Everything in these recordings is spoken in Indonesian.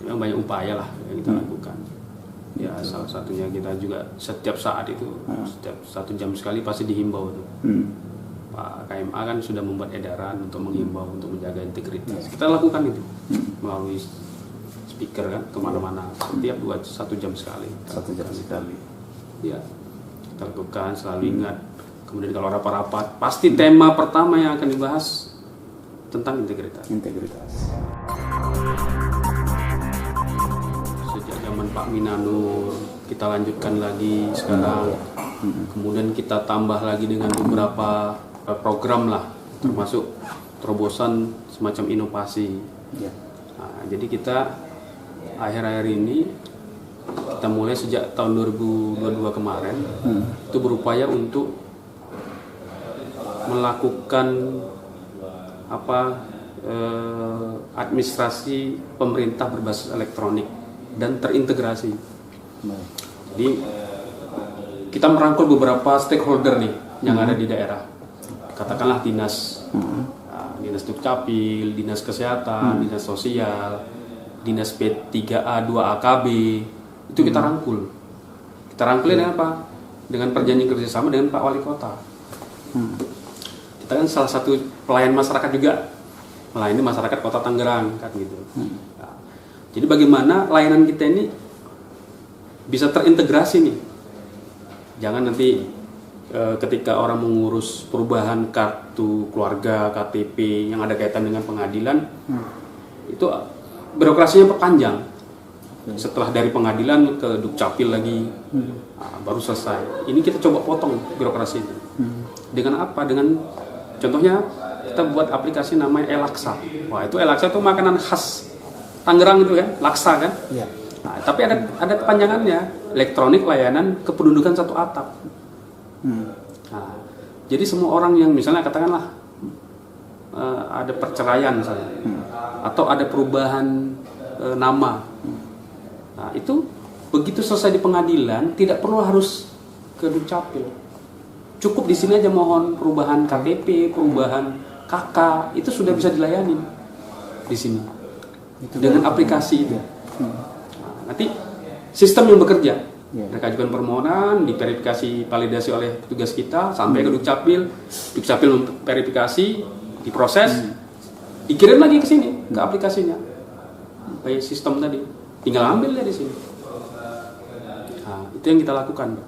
memang banyak upaya lah yang kita lakukan. Ya salah satunya kita juga setiap saat itu, setiap 1 jam sekali pasti dihimbau tuh. Pak KMA kan sudah membuat edaran untuk menghimbau untuk menjaga integritas. Kita lakukan itu melalui speaker kan kemana-mana setiap 1 jam sekali. 1 jam sekali. Ya kita lakukan, selalu ingat. Kemudian kalau rapat-rapat pasti tema pertama yang akan dibahas tentang integritas. Sejak zaman Pak Minanur kita lanjutkan lagi sekarang. Kemudian kita tambah lagi dengan beberapa program lah, termasuk terobosan semacam inovasi. Nah, jadi kita akhir-akhir ini kita mulai sejak tahun 2022 kemarin itu berupaya untuk melakukan administrasi pemerintah berbasis elektronik dan terintegrasi. Jadi kita merangkul beberapa stakeholder nih yang ada di daerah. Katakanlah dinas Dukcapil, dinas kesehatan, dinas sosial, dinas P3A 2AKB, itu kita rangkul. Kita rangkulin dengan apa? Dengan perjanjian kerjasama dengan Pak Wali Kota. Kita kan salah satu pelayan masyarakat juga, melayani masyarakat Kota Tangerang kan gitu. Nah, jadi bagaimana layanan kita ini bisa terintegrasi nih? Jangan nanti ketika orang mengurus perubahan kartu keluarga, KTP yang ada kaitan dengan pengadilan, itu birokrasinya perpanjang. Setelah dari pengadilan ke Dukcapil lagi, baru selesai. Ini kita coba potong birokrasi itu. Dengan apa? Dengan contohnya kita buat aplikasi namanya Elaksa. Wah, itu Elaksa itu makanan khas Tangerang itu kan, laksa kan. Nah, tapi ada kepanjangannya, elektronik layanan kependudukan satu atap. Nah, jadi semua orang yang misalnya katakanlah ada perceraian misalnya, atau ada perubahan nama, nah itu begitu selesai di pengadilan tidak perlu harus ke Dukcapil, cukup di sini aja mohon perubahan KTP, perubahan KK, itu sudah bisa dilayani di sini dengan aplikasi itu. Nah, nanti sistem yang bekerja. Mereka ajukan permohonan, diverifikasi, validasi oleh petugas kita, sampai ke Dukcapil, Dukcapil memverifikasi, diproses, dikirim lagi ke sini, ke aplikasinya, by sistem tadi, tinggal ambil dari sini. Nah, itu yang kita lakukan.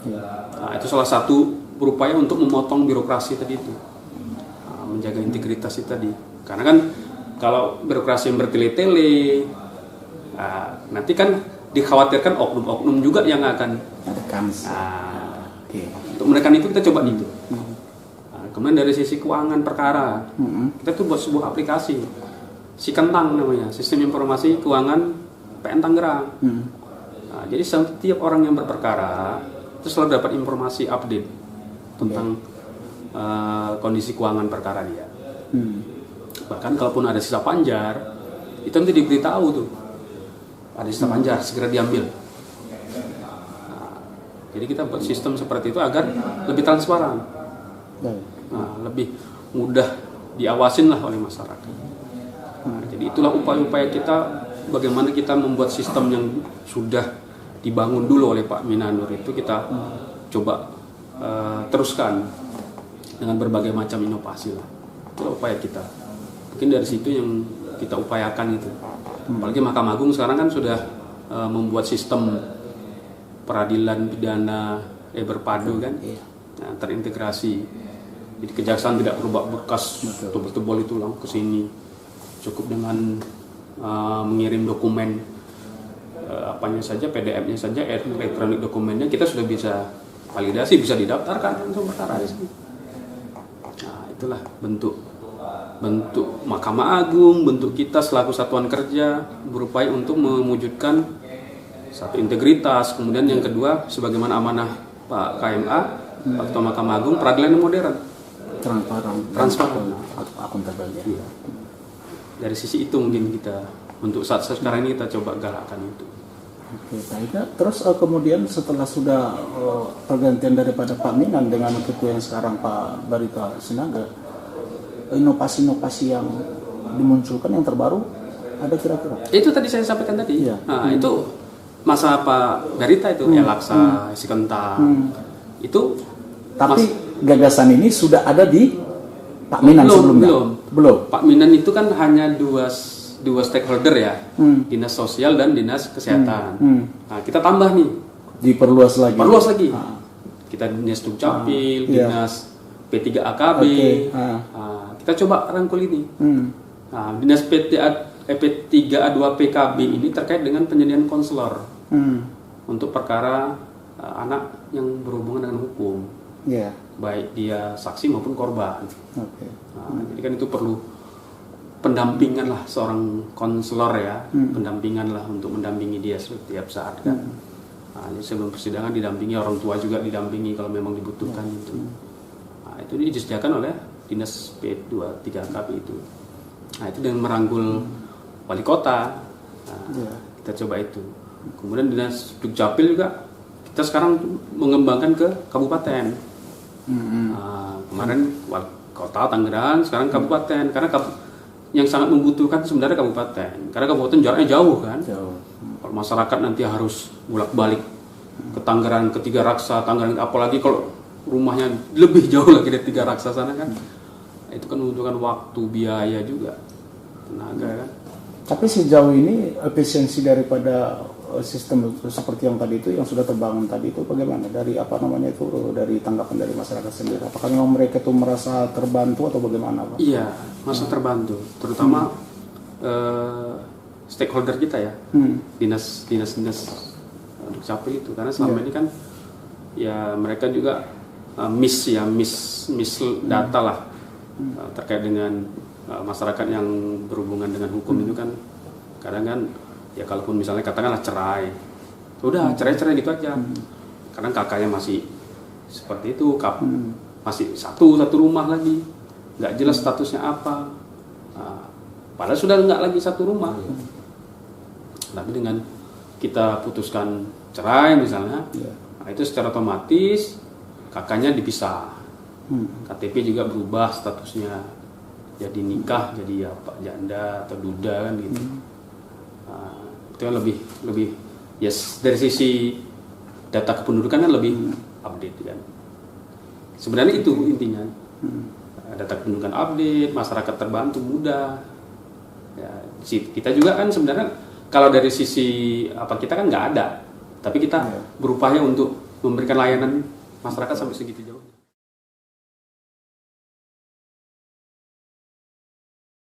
Nah, itu salah satu berupaya untuk memotong birokrasi tadi itu, menjaga integritas itu tadi. Karena kan kalau birokrasi yang bertele-tele, nanti kan dikhawatirkan oknum-oknum juga yang akan menekan. Untuk menekan itu kita coba itu. Kemudian dari sisi keuangan perkara, kita tuh buat sebuah aplikasi, Sikentang namanya, Sistem Informasi Keuangan PN Tangerang. Jadi setiap orang yang berperkara itu selalu dapat informasi update tentang kondisi keuangan perkara dia. Bahkan kalaupun ada sisa panjar, itu nanti diberitahu tuh. Ada sisa panjar, segera diambil. Nah, jadi kita buat sistem seperti itu agar lebih transparan, lebih mudah diawasin lah oleh masyarakat. Nah, jadi itulah upaya-upaya kita, bagaimana kita membuat sistem yang sudah dibangun dulu oleh Pak Minanur itu kita coba teruskan dengan berbagai macam inovasi lah. Itulah upaya kita. Mungkin dari situ yang kita upayakan itu. Apalagi Mahkamah Agung sekarang kan sudah membuat sistem peradilan pidana berpadu kan, terintegrasi. Jadi kejaksaan tidak perlu berkas tebal-tebal itu langsung ke sini, cukup dengan mengirim dokumen apanya saja, PDF-nya saja, elektronik dokumennya kita sudah bisa validasi, bisa didaftarkan langsung perkara di sini. Nah, itulah bentuk Mahkamah Agung, bentuk kita selaku satuan kerja berupaya untuk mewujudkan satu integritas, kemudian yang kedua sebagaimana amanah Pak KMA, Pak Ketua Mahkamah Agung, peradilan yang modern, transparan, akuntabel. Dari sisi itu mungkin kita untuk saat sekarang ini kita coba galakkan itu. Oke, baik. Terus kemudian setelah sudah pergantian daripada Pak Minan dengan ketua yang sekarang Pak Barita Sinaga, inovasi-inovasi yang dimunculkan yang terbaru Ada kira-kira? Itu tadi saya sampaikan tadi. Iya. Nah, itu masa Pak Berita itu Elaksa, isi kentang. Itu Tapi gagasan ini sudah ada di Pak Minan belum, sebelumnya? Belum. Pak Minan itu kan hanya dua stakeholder ya, dinas sosial dan dinas kesehatan. Nah, kita tambah nih, Diperluas lagi. perluas lagi. Ah. Kita dinas Dukcapil, Iya. dinas P3AKB. Oke. Nah, kita coba rangkul ini. Hmm. Nah, dinas P3A2PKB ini terkait dengan penyediaan konselor untuk perkara anak yang berhubungan dengan hukum, Ya. baik dia saksi maupun korban. Oke. Nah, jadi kan itu perlu pendampingan lah seorang konselor ya, pendampingan lah untuk mendampingi dia setiap saat kan. Nah, jadi sebelum persidangan didampingi, orang tua juga didampingi kalau memang dibutuhkan itu. Nah, itu disediakan oleh dinas P23KB itu. Nah, itu dengan merangkul wali kota. Nah, kita coba itu. Kemudian dinas Dukcapil juga kita sekarang mengembangkan ke kabupaten. Nah, kemarin wali kota Tangerang, sekarang kabupaten. Karena yang sangat membutuhkan sebenarnya kabupaten. Karena kabupaten jaraknya jauh kan. Jauh. Kalau masyarakat nanti harus bolak-balik ke Tangerang, ke Tiga Raksa, Tangerang, apalagi kalau rumahnya lebih jauh lagi dari Tiga Raksa sana kan. Itu kan membutuhkan waktu, biaya juga, tenaga kan. Tapi sejauh ini efisiensi daripada sistem seperti yang tadi itu, yang sudah terbangun tadi itu bagaimana? Dari apa namanya itu, dari tanggapan dari masyarakat sendiri? Apakah memang mereka itu merasa terbantu atau bagaimana, Pak? Iya, merasa terbantu, terutama stakeholder kita ya, dinas Dukcapil itu, karena selama ini kan ya mereka juga miss data lah terkait dengan masyarakat yang berhubungan dengan hukum itu kan kadang kan ya kalaupun misalnya katakanlah cerai, udah cerai gitu aja. Kadang kakaknya masih seperti itu, masih satu rumah lagi, nggak jelas statusnya apa. Nah, padahal sudah nggak lagi satu rumah. Tapi dengan kita putuskan cerai misalnya, nah itu secara otomatis kakaknya dipisah. KTP juga berubah statusnya, jadi nikah, jadi ya Pak Janda atau Duda kan gitu. Nah, itu kan lebih yes, dari sisi data kependudukan kan lebih update kan. Sebenarnya itu intinya. Data kependudukan update, masyarakat terbantu mudah. Ya, kita juga kan sebenarnya kalau dari sisi apa kita kan nggak ada, tapi kita berupaya untuk memberikan layanan masyarakat sampai segitu jauh.